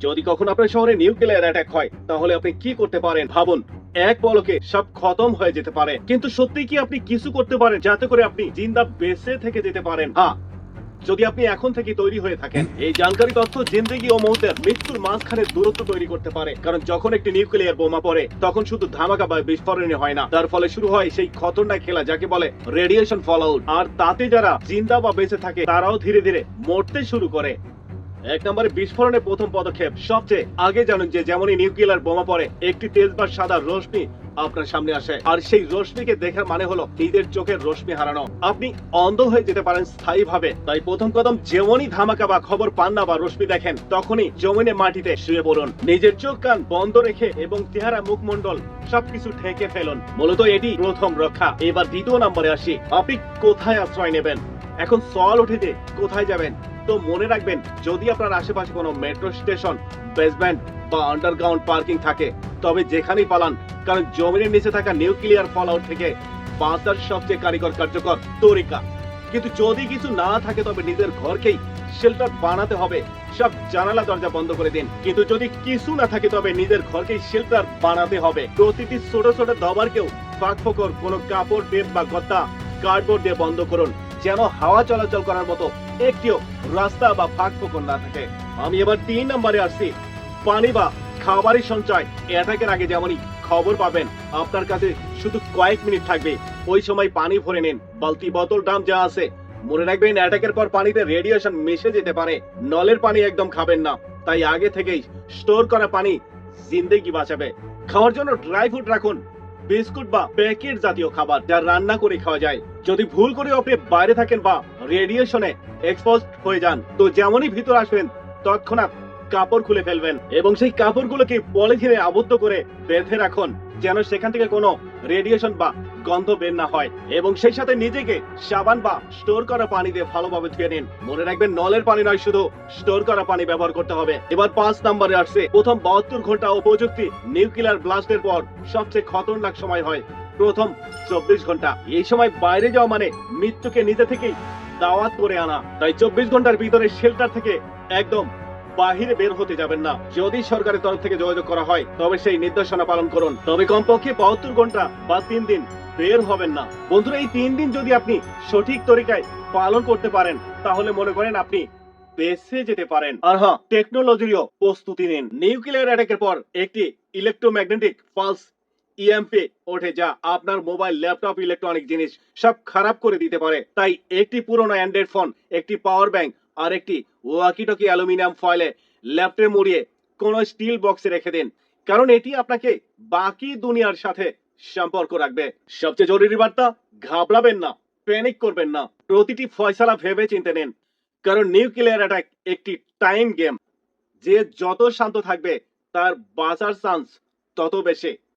যদি কখনো আপনার শহরে নিউক্লিয়ার অ্যাটাক হয় তাহলে আপনি কি করতে পারেন ভাবুন। এক পলকে সব খতম হয়ে যেতে পারে, কিন্তু সত্যি কি আপনি কিছু করতে পারেন যাতে করে আপনি জিন্দা বেঁচে থেকে যেতে পারেন? হ্যাঁ, যদি আপনি এখন থেকে তৈরি হয়ে থাকেন। এই জানকারি তথ্য জিন্দেগি ও মৌতের মৃত্যুর মাঝখানে দূরত্ব তৈরি করতে পারে, কারণ যখন একটি নিউক্লিয়ার বোমা পড়ে তখন শুধু ধামাকা বা বিস্ফোরণই হয় না, তার ফলে শুরু হয় সেই খতরনাক খেলা যাকে বলে রেডিয়েশন ফলআউট। আর তাতে যারা জিন্দা বা বেঁচে থাকে তারাও ধীরে ধীরে মরতে শুরু করে। এক নম্বরে বিস্ফোরণের প্রথম পদক্ষেপ। সবচেয়ে আগে জানুন যে যেমনই নিউক্লিয়ার বোমা পড়ে একটি তেজ বা সাদা রশ্মি আপনার সামনে আসে, আর সেই রশ্মিকে দেখার মানে হলো নিজের চোখের রশ্মি হারানো। আপনি অন্ধ হয়ে যেতে পারেন স্থায়ী ভাবে। তাই প্রথম কদম, যেমনই ধামাকা বা খবর পান না বা রশ্মি দেখেন তখনই জমিনে মাটিতে শুয়ে পড়ুন, নিজের চোখ কান বন্ধ রেখে এবং চেহারা মুখমণ্ডল সবকিছু ঢেকে ফেলুন। মূলত এটি প্রথম রক্ষা। এবার দ্বিতীয় নম্বরে আসি, আপনি কোথায় আশ্রয় নেবেন? এখন সওয়াল ওঠে যে কোথায় যাবেন। তো মনে রাখবেন, যদি আপনার আশেপাশে কোনো মেট্রো স্টেশন, বেসমেন্ট বা আন্ডারগ্রাউন্ড পার্কিং থাকে তবে যেখানেই পালান, কারণ জমিনের নিচে থাকা নিউক্লিয়ার ফলআউট থেকে বাঁচার সবচেয়ে কার্যকর তরিকা। কিন্তু যদি কিছু না থাকে তবে নিজের ঘরকেই শেল্টার বানাতে হবে। সব জানালা দরজা বন্ধ করে দিন। কিন্তু যদি কিছু না থাকে তবে নিজের ঘরকেই শেল্টার বানাতে হবে। প্রতিটি ছোট ছোট দরজাকেও ফাঁক ফোকর, কোনো কাপড়, টেপ বা গদ্দা, কার্ডবোর্ড দিয়ে বন্ধ করুন, যেন হাওয়া চলাচল করার মতো একটিও রাস্তা বা ফাঁক ফোকর না থাকে। আমি এবার 3 নম্বরে আসছি, পানি বা খাবারের সঞ্চয়। অ্যাটাকের আগে যেমনই খবর পাবেন আপনার কাছে শুধু কয়েক মিনিট থাকবে, ওই সময় পানি ভরে নিন, বালতি, বোতল, ড্রাম যা আছে। মনে রাখবেন, অ্যাটাকের পর পানিতে রেডিয়েশন মিশে যেতে পারে। নলের পানি একদম খাবেন না, তাই আগে থেকেই স্টোর করা পানি জিন্দেগি বাঁচাবে। খাওয়ার জন্য ড্রাই ফ্রুট রাখুন, বিস্কুট বা প্যাকেট জাতীয় খাবার যা রান্না করে খাওয়া যায়। যদি ভুল করে আপনি বাইরে থাকেন বা রেডিয়েশনে এক্সপোজড হয়ে যান, তো যেমনই ভিতর আসবেন তৎক্ষণাৎ কাপড় খুলে ফেলবেন এবং সেই কাপড়গুলোকে পলিথিনে আবদ্ধ করে বেঁধে রাখুন, যেন সেখান থেকে কোনো রেডিয়েশন বা গন্ধ বের না হয়। এবং সেই সাথে নিজেকে সাবান বা স্টোর করা পানি দিয়ে ভালোভাবে ধুয়ে নিন। মনে রাখবেন, নলের পানি নয়, শুধু স্টোর করা পানি ব্যবহার করতে হবে। এবার 5 নম্বরে আসছে, প্রথম 72 ঘন্টা ও প্রযুক্তি। নিউক্লিয়ার ব্লাস্টের পর সবচেয়ে খতরনাক সময় হয় প্রথম 24 ঘন্টা। এই সময় বাইরে যাওয়া মানে মৃত্যুকে নিজে থেকেই দাওয়াত করে আনা। তাই 24 ঘন্টার ভিতরে শেল্টার থেকে একদম বাহিরে বের হতে যাবেন না। যদি সরকারের তরফ থেকে যোগাযোগ করা হয় তবে সেই নির্দেশনা পালন করুন, তবে কমপক্ষে 72 ঘন্টা বা 3 দিন বের হবেন না। বন্ধুরা, এই 3 দিন যদি আপনি সঠিক তরিকায় পালন করতে পারেন তাহলে মনে করেন আপনি বেঁচে যেতে পারেন। আর হ্যাঁ, টেকনোলজিরও প্রস্তুতি নিন। নিউক্লিয়ার অ্যাটাকের পর একটি ইলেকট্রোম্যাগনেটিক পালস, ইএমপি ওঠে, যা আপনার মোবাইল, ল্যাপটপ, ইলেকট্রনিক জিনিস সব খারাপ করে দিতে পারে। তাই একটি পুরনো অ্যান্ড্রয়েড ফোন, একটি পাওয়ার ব্যাংক আর একটি ওয়াকিটকি অ্যালুমিনিয়াম ফয়েলে ল্যাপটে মুড়িয়ে কোন স্টিল বক্সে রেখে দিন, কারণ এটি আপনাকে বাকি দুনিয়ার সাথে সম্পর্ক রাখবে। সবচেয়ে জরুরি বার্তা, ঘাবড়াবেন না, প্যানিক করবেন না, প্রতিটি ফয়সালা ভেবে চিন্তে নিন, কারণ নিউক্লিয়ার অ্যাটাক একটি টাইম গেম। যে যত শান্ত থাকবে তার বাঁচার চান্স তত বেশি।